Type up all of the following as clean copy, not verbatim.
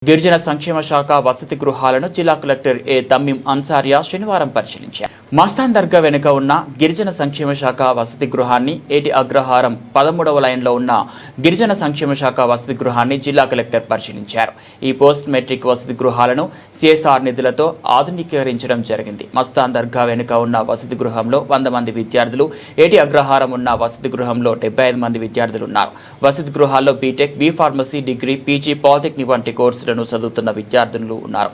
గిరిజన సంక్షేమ శాఖ వసతి గృహాలను జిల్లా కలెక్టర్ ఏ తమ్మీం అన్సారియా శనివారం పరిశీలించారు. మస్తాన్ దర్గా వెనుక ఉన్న గిరిజన సంక్షేమ శాఖ వసతి గృహాన్ని, ఏటి అగ్రహారం 13వ లైన్లో ఉన్న గిరిజన సంక్షేమ శాఖ వసతి గృహాన్ని జిల్లా కలెక్టర్ పరిశీలించారు. ఈ పోస్ట్ మెట్రిక్ వసతి గృహాలను సిఎస్ఆర్ నిధులతో ఆధునీకరించడం జరిగింది. మస్తాన్ దర్గా వెనుక ఉన్న వసతి గృహంలో 100 మంది విద్యార్థులు, ఏటి అగ్రహారం ఉన్న వసతి గృహంలో 75 మంది విద్యార్థులు ఉన్నారు. వసతి గృహాల్లో BTech, B pharmacy, degree, PG, polytechnic వంటి కోర్సులను చదువుతున్న విద్యార్థులు ఉన్నారు.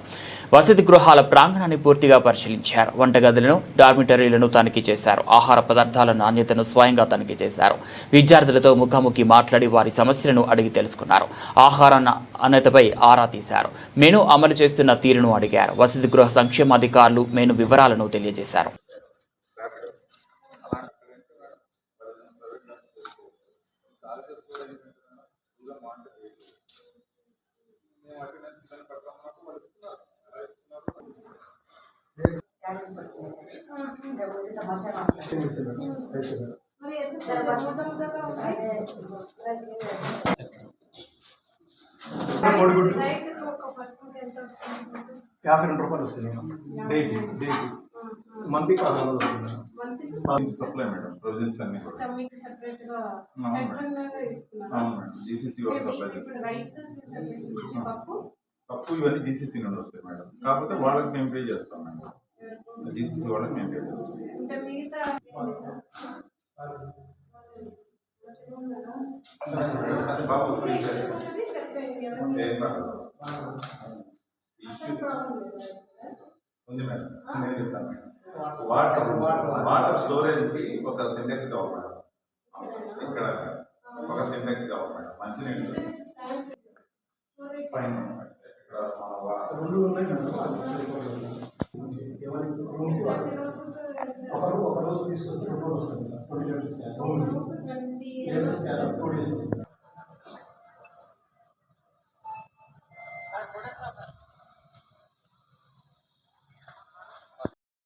వసతి గృహాల ప్రాంగణాన్ని పూర్తిగా పరిశీలించారు. వంటగదులను, డార్మిటరీలను తనిఖీ చేశారు. ఆహార పదార్థాల నాణ్యతను స్వయంగా తనిఖీ చేశారు. విద్యార్థులతో ముఖాముఖి మాట్లాడి వారి సమస్యలను అడిగి తెలుసుకున్నారు. ఆహార నాణ్యతపై ఆరా తీశారు. మెనూ అమలు చేస్తున్న తీరును అడిగారు. వసతి గృహ సంక్షేమాధికారులు మెనూ వివరాలను తెలియజేశారు. ₹52 వస్తుంది డైలీ మంత్లీ 1600 వస్తుంది. సప్లై మేడం ప్రొవిజన్స్ అన్ని కూడా అవును మేడం జీసీసీ వాళ్ళు సప్లై చేస్తారు. పప్పు ఇవన్నీ జీసీసీ నుండి వస్తాయి మేడం. కాకపోతే వాళ్ళకి మేము పే చేస్తాం మేడం. జీసీసీ వాళ్ళకి మేము పే చేస్తాం. బాబు ఉంది మేడం, నేను చెప్తాను మేడం. వాటర్ స్టోరేజ్కి ఒక సింటెక్స్ కావాలి మేడం. ఇక్కడ ఒక సింటెక్స్ కావాలి మేడం. మంచినీళ్ళు పైన ఒక రోజు తీసుకొస్తే 2 రోజులు వస్తుంది. 20 లీటర్స్ క్యాన్ 2 డేస్ వస్తుంది.